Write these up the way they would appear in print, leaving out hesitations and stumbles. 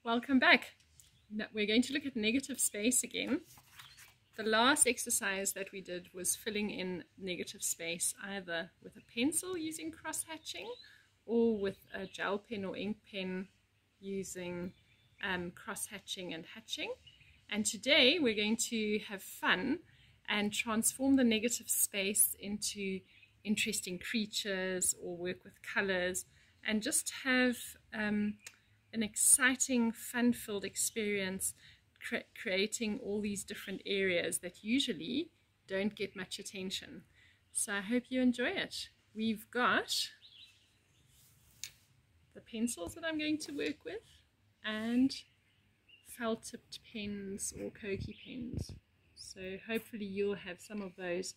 Welcome back. Now we're going to look at negative space again. The last exercise that we did was filling in negative space either with a pencil using cross-hatching or with a gel pen or ink pen using cross-hatching and hatching. And today we're going to have fun and transform the negative space into interesting creatures or work with colors and just have an exciting, fun-filled experience creating all these different areas that usually don't get much attention. So I hope you enjoy it. We've got the pencils that I'm going to work with and felt-tipped pens or Koki pens. So hopefully you'll have some of those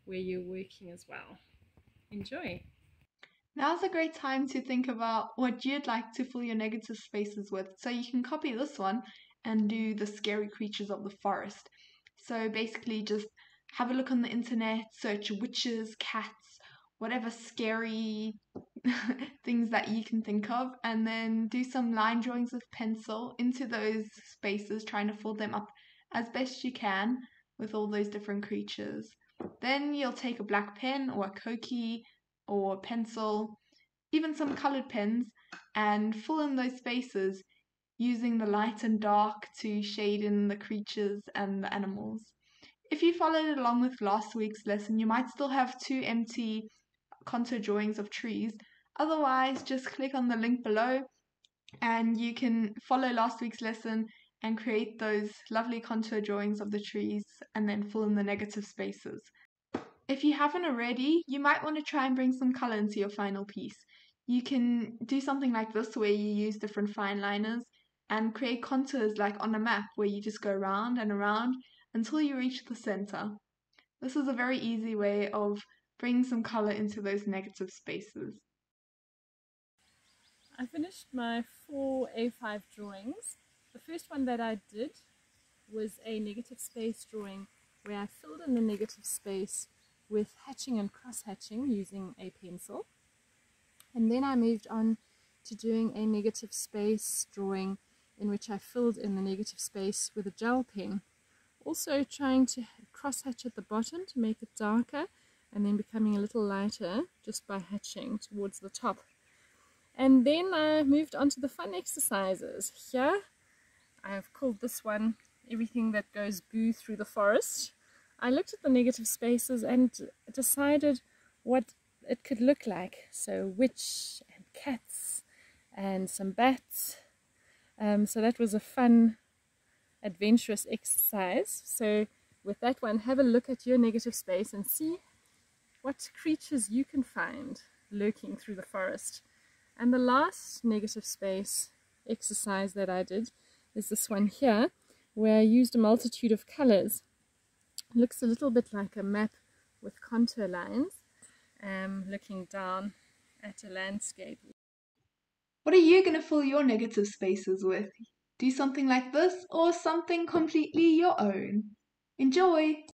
where you're working as well. Enjoy! Now's a great time to think about what you'd like to fill your negative spaces with. So you can copy this one and do the scary creatures of the forest. So basically just have a look on the internet, search witches, cats, whatever scary things that you can think of, and then do some line drawings with pencil into those spaces, trying to fill them up as best you can with all those different creatures. Then you'll take a black pen or a Koki or pencil, even some colored pens, and fill in those spaces using the light and dark to shade in the creatures and the animals. If you followed along with last week's lesson, you might still have 2 empty contour drawings of trees. Otherwise, just click on the link below and you can follow last week's lesson and create those lovely contour drawings of the trees and then fill in the negative spaces. If you haven't already, you might want to try and bring some color into your final piece. You can do something like this where you use different fine liners and create contours like on a map where you just go around and around until you reach the center. This is a very easy way of bringing some color into those negative spaces. I finished my 4 A5 drawings. The first one that I did was a negative space drawing where I filled in the negative space with hatching and cross-hatching using a pencil. And then I moved on to doing a negative space drawing in which I filled in the negative space with a gel pen. Also trying to cross-hatch at the bottom to make it darker and then becoming a little lighter just by hatching towards the top. And then I moved on to the fun exercises. Here I have called this one Everything That Goes Boo Through the Forest. I looked at the negative spaces and decided what it could look like. So witch and cats and some bats. So that was a fun, adventurous exercise. So with that one, have a look at your negative space and see what creatures you can find lurking through the forest. And the last negative space exercise that I did is this one here, where I used a multitude of colors. It looks a little bit like a map with contour lines, looking down at a landscape. What are you going to fill your negative spaces with? Do something like this or something completely your own. Enjoy!